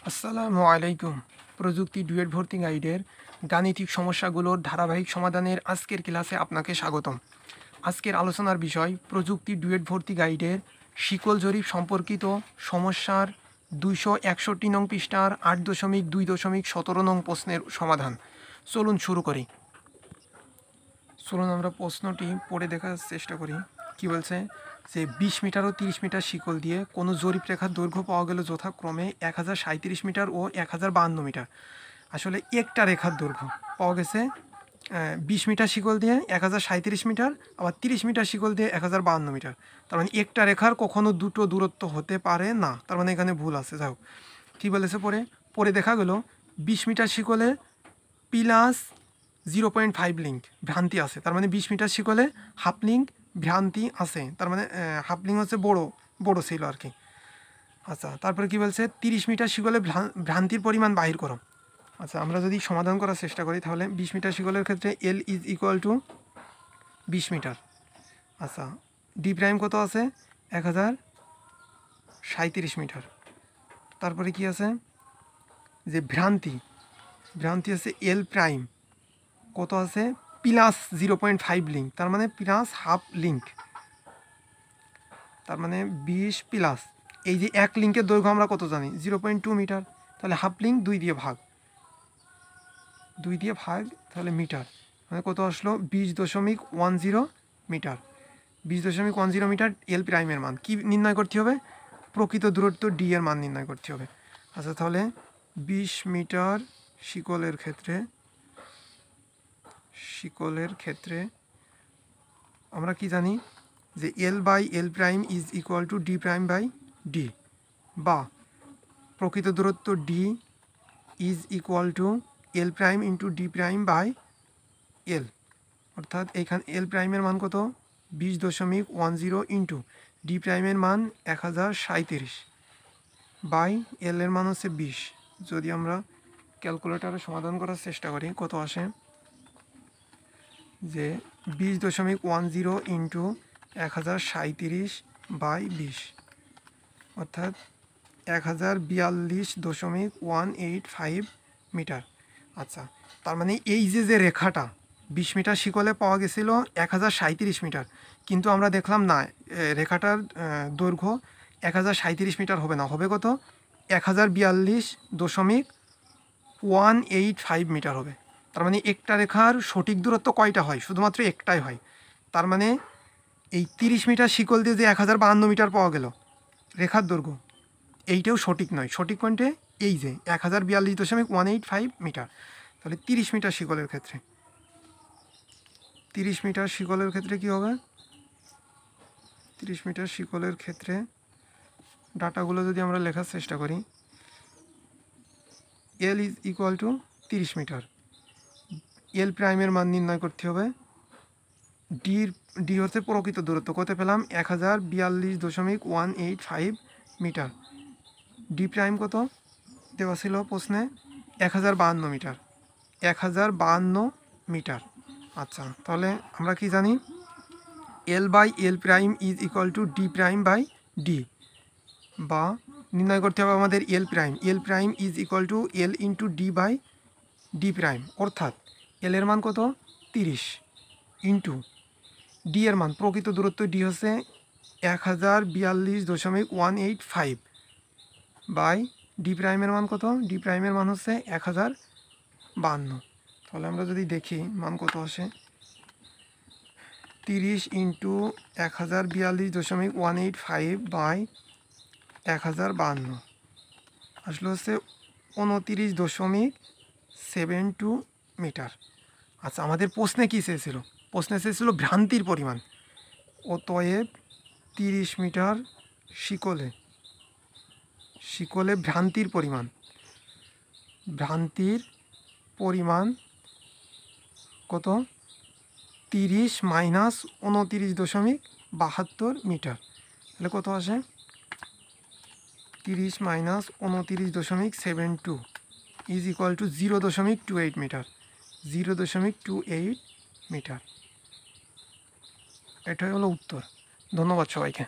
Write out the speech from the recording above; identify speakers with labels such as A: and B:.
A: আসসালামু আলাইকুম। প্রযুক্তি ডুয়েট ভর্তি গাইডের গাণিতিক সমস্যাগুলোর ধারাবাহিক সমাধানের আজকের ক্লাসে আপনাকে স্বাগতম। আজকের আলোচনার বিষয় প্রযুক্তি ডুয়েট ভর্তি গাইডের শিকল জরিপ সম্পর্কিত সমস্যার 261 নং পৃষ্ঠার 8.2.17 নং প্রশ্নের সমাধান। চলুন শুরু করি। চলুন আমরা প্রশ্নটি পড়ে দেখার চেষ্টা করি। কি বলছে যে 20 মিটার ও 30 মিটার শিকল দিয়ে কোনো জরিপ রেখার দৈর্ঘ্য পাওয়া গেল যথাক্রমে 1037 মিটার ও 1052 মিটার। আসলে একটা রেখার দৈর্ঘ্য পাওয়া গেছে 20 মিটার শিকল দিয়ে 1037 মিটার, আবার 30 মিটার শিকল দিয়ে 1052 মিটার। তার মানে একটা রেখার কখনো দুটো দূরত্ব হতে পারে না, তার মানে এখানে ভুল আছে। যাই হোক, কী বলেছে পরে দেখা গেল 20 মিটার শিকলে প্লাস 0.5 লিঙ্ক ভ্রান্তি আছে। তার মানে 20 মিটার শিকলে হাফ লিঙ্ক ভ্রান্তি আছে, তার মানে হাফ লিঙ্ক হচ্ছে বড় ছিল আর কি। আচ্ছা, তারপরে কি বলছে 30 মিটার শিকলে ভ্রান্তির পরিমাণ বাহির করো। আচ্ছা, আমরা যদি সমাধান করার চেষ্টা করি তাহলে 20 মিটার শিকলের ক্ষেত্রে L is equal to 20 metre. আচ্ছা, ডি প্রাইম কত আছে 1037 মিটার। তারপরে কি আছে যে ভ্রান্তি আছে এল প্রাইম কত আছে প্লাস 0.5 লিঙ্ক, তার মানে প্লাস হাফ লিঙ্ক, তার মানে 20 প্লাস এই যে এক লিঙ্কের দৈর্ঘ্য আমরা কত জানি 0.2 মিটার, তাহলে হাফ লিঙ্ক 2 দিয়ে ভাগ তাহলে মিটার, মানে কত আসলো 20.10 মিটার। 20.10 মিটার এল প্রাইমের মান কি নির্ণয় করতে হবে, প্রকৃত দূরত্ব ডি এর মান নির্ণয় করতে হবে। আচ্ছা, তাহলে 20 মিটার শিকলের ক্ষেত্রে আমরা কি জানি যে L by L prime is equal to D prime by D, বা প্রকৃত দূরত্ব D is equal to L prime into D prime by L, অর্থাৎ এখানে এল প্রাইমের মান কত 20.10 ইন্টু ডি প্রাইমের মান 1037 বাই এল এর মান হচ্ছে 20। যদি আমরা ক্যালকুলেটারে সমাধান করার চেষ্টা করি কত আসে যে 20.10 ইন্টু 1037 বাই 20, অর্থাৎ 1042.185 মিটার। আচ্ছা, তার মানে এই যে রেখাটা 20 মিটার শিকলে পাওয়া গেছিল 1037 মিটার, কিন্তু আমরা দেখলাম না রেখাটার দৈর্ঘ্য 1037 মিটার হবে না, হবে কত 1042.185 মিটার হবে। তার মানে একটা রেখার সঠিক দূরত্ব কয়টা হয়, শুধুমাত্র একটাই হয়। তার মানে এই 30 মিটার শিকল দিয়ে যে 1052 মিটার পাওয়া গেল রেখার দৈর্ঘ্য, এইটাও সঠিক নয়। সঠিক কোনটে এই যে 1042.185 মিটার। তাহলে 30 মিটার শিকলের ক্ষেত্রে কী হবে, 30 মিটার শিকলের ক্ষেত্রে ডাটাগুলো যদি আমরা লেখার চেষ্টা করি, L is equal to 30 metre, L প্রাইমের মান নির্ণয় করতে হবে, ডি হচ্ছে প্রকৃত দূরত্ব, কত পেলাম 1042.185 মিটার, ডি প্রাইম কত দেওয়া ছিল প্রশ্নে 1052 মিটার, 1052 মিটার। আচ্ছা, তাহলে আমরা কি জানি L by L prime is equal to D prime by D, বা নির্ণয় করতে হবে আমাদের L prime is equal to L into D by D prime, অর্থাৎ এল এর মান কত 30 ইন্টু ডি এর মান প্রকৃত দূরত্ব ডি হচ্ছে 1042.185 বাই ডি প্রাইমের মান কত, ডি প্রাইমের মান হচ্ছে 1052। তাহলে আমরা যদি দেখি মান কত আসে 30 ইন্টু 1042.185 বাই 1052 আসলে হচ্ছে 29.72 মিটার। আচ্ছা, আমাদের প্রশ্নে কী চেয়েছিল, ভ্রান্তির পরিমাণ। অতএব 30 মিটার শিকলে ভ্রান্তির পরিমাণ কত 30 মাইনাস 29.72 মিটার, তাহলে কত আসে 30 minus 29.72 is equal to 0.28 metre, 0.28 metre. এটাই হলো উত্তর। ধন্যবাদ সবাইকে।